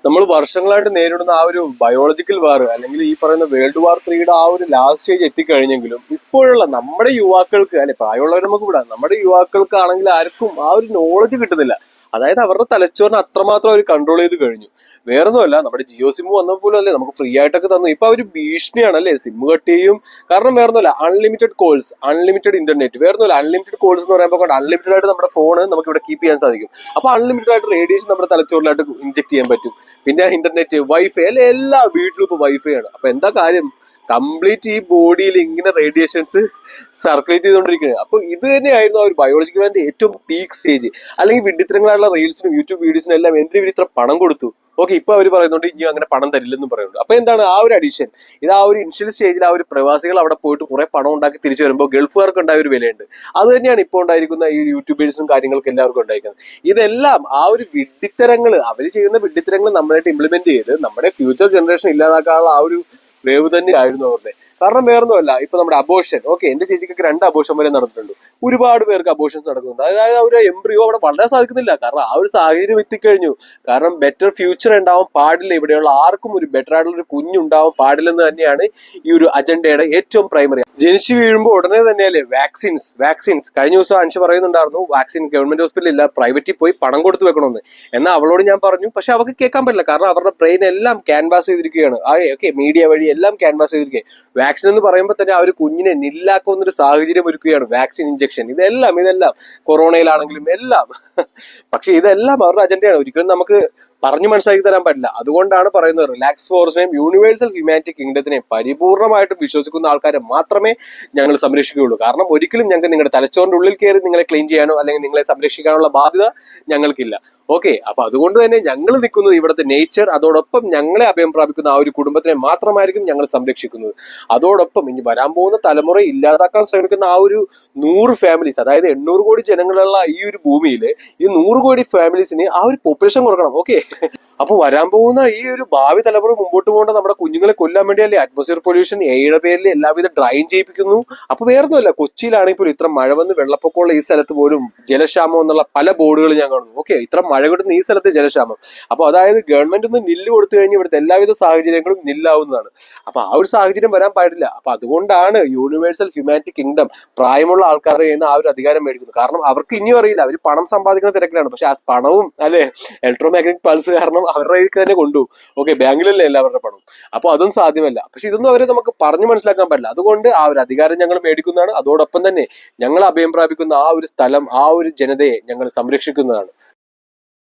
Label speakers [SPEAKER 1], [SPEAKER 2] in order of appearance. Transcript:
[SPEAKER 1] നമ്മൾ വർഷങ്ങളായിട്ട് നേരിടുന്ന ആ ഒരു ബയോളജിക്കൽ വാർ അല്ലെങ്കിൽ ഈ പറയുന്ന വേൾഡ് വാർ 3യുടെ ആ ഒരു ലാസ്റ്റ് സ്റ്റേജ് എത്തിക്കഴിഞ്ഞെങ്കിലും ഇപ്പോഴുള്ള നമ്മുടെ യുവാക്കൾക്ക് അല്ലെ, പ്രായമുള്ളവർ നമുക്ക് വിടാം, നമ്മുടെ യുവാക്കൾക്കാണെങ്കിൽ ആർക്കും ആ ഒരു നോളജ് കിട്ടുന്നില്ല. അതായത് അവരുടെ തലച്ചോറിനെ അത്രമാത്രം അവർ കൺട്രോൾ ചെയ്ത് കഴിഞ്ഞു. വേറൊന്നുമല്ല, നമ്മുടെ ജിയോ സിം വന്നപ്പോൾ അല്ലേ നമുക്ക് ഫ്രീ ആയിട്ടൊക്കെ തന്നു. ഇപ്പൊ അവർ ഭീഷണിയാണ് അല്ലേ, സിം കട്ട് ചെയ്യും. കാരണം വേറൊന്നുമല്ല, അൺലിമിറ്റഡ് കോൾസ്, അൺലിമിറ്റഡ് ഇന്റർനെറ്റ്. വേറൊന്നുമല്ല, അൺലിമിറ്റഡ് കോൾസ് എന്ന് പറയുമ്പോൾ അൺലിമിറ്റഡ് ആയിട്ട് നമ്മുടെ ഫോണ് നമുക്ക് ഇവിടെ കീപ്പ് ചെയ്യാൻ സാധിക്കും. അപ്പൊ അൺലിമിറ്റഡ് ആയിട്ട് റേഡിയേഷൻ നമ്മുടെ തലച്ചോറിലായിട്ട് ഇഞ്ചെക്ട് ചെയ്യാൻ പറ്റും. പിന്നെ ഇന്റർനെറ്റ്, വൈഫൈ അല്ലെ, എല്ലാ വീട്ടിലും ഇപ്പൊ വൈഫൈ ആണ്. അപ്പൊ എന്താ കാര്യം, കംപ്ലീറ്റ് ഈ ബോഡിയിൽ ഇങ്ങനെ റേഡിയേഷൻസ് സർക്കുലേറ്റ് ചെയ്തുകൊണ്ടിരിക്കുന്നത്. അപ്പൊ ഇത് തന്നെയായിരുന്നു ആ ഒരു ബയോളജിക്കൽ ഏറ്റവും പീക്ക് സ്റ്റേജ്. അല്ലെങ്കിൽ വിഡിത്തരങ്ങളായുള്ള റീൽസിനും യൂട്യൂബ് വീഡിയോസിനും എല്ലാം എന്തിനും ഇത്ര പണം കൊടുത്തു. ഓക്കെ, ഇപ്പൊ അവർ പറയുന്നുണ്ട് ഇനി അങ്ങനെ പണം തരില്ലെന്നും പറയുന്നുണ്ട്. അപ്പൊ എന്താണ് ആ ഒരു അഡീഷൻ? ഇത് ആ ഒരു ഇനിഷ്യൽ സ്റ്റേജിൽ ആ ഒരു പ്രവാസികൾ അവിടെ പോയിട്ട് കുറെ പണം ഉണ്ടാക്കി തിരിച്ചു വരുമ്പോൾ ഗൾഫുകാർക്ക് ഉണ്ടായ ഒരു വിലയുണ്ട്. അത് തന്നെയാണ് ഇപ്പോൾ ഉണ്ടായിരിക്കുന്ന ഈ യൂട്യൂബേഴ്സിനും കാര്യങ്ങൾക്ക് എല്ലാവർക്കും ഉണ്ടായിരിക്കുന്നത്. ഇതെല്ലാം ആ ഒരു വിഡിത്തരങ്ങൾ, അവർ ചെയ്യുന്ന വിഡിത്തരങ്ങൾ നമ്മളായിട്ട് ഇംപ്ലിമെന്റ് ചെയ്ത് നമ്മുടെ ഫ്യൂച്ചർ ജനറേഷൻ ഇല്ലാതാക്കാനുള്ള ആ ഒരു വേവ് തന്നെയായിരുന്നു അവരുടെ. കാരണം വേറൊന്നുമല്ല, ഇപ്പൊ നമ്മുടെ അബോഷൻ, ഓക്കെ, എന്റെ ചേച്ചിക്കൊക്കെ 2 അബോഷൻ വരെ നടന്നിട്ടുണ്ട്. ഒരുപാട് പേർക്ക് അബോഷൻസ് നടക്കുന്നുണ്ട്. അതായത് ആ ഒരു എംബ്രിയോ അവിടെ വളരാൻ സാധിക്കുന്നില്ല. കാരണം ആ ഒരു സാഹചര്യം എത്തിക്കഴിഞ്ഞു. കാരണം ബെറ്റർ ഫ്യൂച്ചർ ഉണ്ടാവാൻ പാടില്ല, ഇവിടെയുള്ള ആർക്കും ഒരു ബെറ്റർ ആയിട്ടുള്ള ഒരു കുഞ്ഞുണ്ടാവാൻ പാടില്ലെന്ന് തന്നെയാണ് ഈ ഒരു അജണ്ടയുടെ ഏറ്റവും പ്രൈമറി. ജനിച്ചു വീഴുമ്പോൾ ഉടനെ തന്നെയല്ലേ വാക്സിൻസ്. കഴിഞ്ഞ ദിവസം അൻഷ പറയുന്നുണ്ടായിരുന്നു വാക്സിൻ ഗവൺമെന്റ് ഹോസ്പിറ്റലിൽ ഇല്ല, പ്രൈവറ്റിൽ പോയി പണം കൊടുത്ത് വെക്കണമെന്ന്. എന്നാൽ അവളോട് ഞാൻ പറഞ്ഞു, പക്ഷെ അവർക്ക് കേൾക്കാൻ പറ്റില്ല. കാരണം അവരുടെ ബ്രെയിൻ എല്ലാം ക്യാൻവാസ് ചെയ്തിരിക്കുകയാണ്. ഓക്കെ, മീഡിയ വഴി എല്ലാം ക്യാൻവാസ് ചെയ്തിരിക്കുക. വാക്സിൻ എന്ന് പറയുമ്പോൾ തന്നെ ആ ഒരു കുഞ്ഞിനെ നില്ലാക്കുന്ന ഒരു സാഹചര്യം ഒരുക്കുകയാണ് വാക്സിൻ ഇഞ്ചക്ഷൻ. ഇതെല്ലാം കൊറോണയിലാണെങ്കിലും എല്ലാം. പക്ഷെ ഇതെല്ലാം അവരുടെ അജണ്ടയാണ്. ഒരിക്കലും നമുക്ക് പറഞ്ഞു മനസ്സിലാക്കി തരാൻ പറ്റില്ല. അതുകൊണ്ടാണ് പറയുന്നത്, റിലാക്സ് ഫോഴ്സിനെയും യൂണിവേഴ്സൽ ഹ്യൂമാനിറ്റി കിങ്ഡത്തിനെയും പരിപൂർണമായിട്ടും വിശ്വസിക്കുന്ന ആൾക്കാരെ മാത്രമേ ഞങ്ങൾ സംരക്ഷിക്കുകയുള്ളൂ. കാരണം ഒരിക്കലും ഞങ്ങൾക്ക് നിങ്ങളുടെ തലച്ചോറിന്റെ ഉള്ളിൽ കയറി നിങ്ങളെ ക്ലെയിം ചെയ്യാനോ അല്ലെങ്കിൽ നിങ്ങളെ സംരക്ഷിക്കാനുള്ള ബാധ്യത ഞങ്ങൾക്കില്ല. ഓക്കെ, അപ്പൊ അതുകൊണ്ട് തന്നെ ഞങ്ങൾ നിൽക്കുന്നത് ഇവിടുത്തെ നേച്ചർ, അതോടൊപ്പം ഞങ്ങളെ അഭയം പ്രാപിക്കുന്ന ആ ഒരു കുടുംബത്തിനെ മാത്രമായിരിക്കും ഞങ്ങൾ സംരക്ഷിക്കുന്നത്. അതോടൊപ്പം ഇനി വരാൻ പോകുന്ന തലമുറയെ ഇല്ലാതാക്കാൻ ശ്രമിക്കുന്ന ആ ഒരു 100 ഫാമിലീസ്, അതായത് 800 കോടി ജനങ്ങളുള്ള ഈ ഒരു ഭൂമിയിൽ ഈ 100 കോടി ഫാമിലീസിന് ആ ഒരു പോപ്പുലേഷൻ കുറക്കണം. ഓക്കെ, അപ്പൊ വരാൻ പോകുന്ന ഈ ഒരു ഭാവി തലമുറ മുമ്പോട്ട് പോകേണ്ട നമ്മുടെ കുഞ്ഞുങ്ങളെ കൊല്ലാൻ വേണ്ടിയല്ലേ അറ്റ്മോസ്ഫിയർ പൊല്യൂഷൻ, എയുടെ പേരിൽ എല്ലാവിധ ഡ്രൈൻ ചെയ്യിപ്പിക്കുന്നു. അപ്പൊ വേറൊന്നുമല്ല, കൊച്ചിയിലാണെങ്കിൽ പോലും ഇത്ര മഴ വന്ന് വെള്ളപ്പൊക്കമുള്ള ഈ സ്ഥലത്ത് പോലും ജലക്ഷാമം എന്നുള്ള പല ബോർഡുകൾ ഞാൻ കാണുന്നു. ഓക്കെ, ഇത്ര മഴ കിട്ടുന്ന ഈ സ്ഥലത്ത് ജലക്ഷാമം. അപ്പൊ അതായത് ഗവൺമെന്റ് ഒന്ന് നില്ല് കൊടുത്തു കഴിഞ്ഞാൽ ഇവിടുത്തെ എല്ലാവിധ സാഹചര്യങ്ങളും നില്ലാവുന്നതാണ്. അപ്പൊ ആ ഒരു സാഹചര്യം വരാൻ പാടില്ല. അപ്പൊ അതുകൊണ്ടാണ് യൂണിവേഴ്സൽ ഹ്യൂമാനിറ്റി കിങ്ഡം പ്രായമുള്ള ആൾക്കാരുടെ കയ്യിൽ നിന്ന് ആ ഒരു അധികാരം മേടിക്കുന്നത്. കാരണം അവർക്ക് ഇനിയും അറിയില്ല, അവർ പണം സമ്പാദിക്കുന്ന തിരക്കിലാണ്. പക്ഷെ ആ പണവും അല്ലെ ഇലക്ട്രോമാഗ്നറ്റിക് പൾസ് കാരണം അവരുടെ കയ്യിൽ തന്നെ കൊണ്ടുപോകും. ഓക്കെ, ബാങ്കിലല്ലേ എല്ലാവരുടെ പണം. അപ്പൊ അതും സാധ്യമല്ല. പക്ഷെ ഇതൊന്നും അവരെ നമുക്ക് പറഞ്ഞു മനസ്സിലാക്കാൻ പറ്റില്ല. അതുകൊണ്ട് ആ ഒരു അധികാരം ഞങ്ങൾ മേടിക്കുന്നതാണ്. അതോടൊപ്പം തന്നെ ഞങ്ങൾ അഭയം പ്രാപിക്കുന്ന ആ ഒരു സ്ഥലം, ആ ഒരു ജനതയെ ഞങ്ങൾ സംരക്ഷിക്കുന്നതാണ്.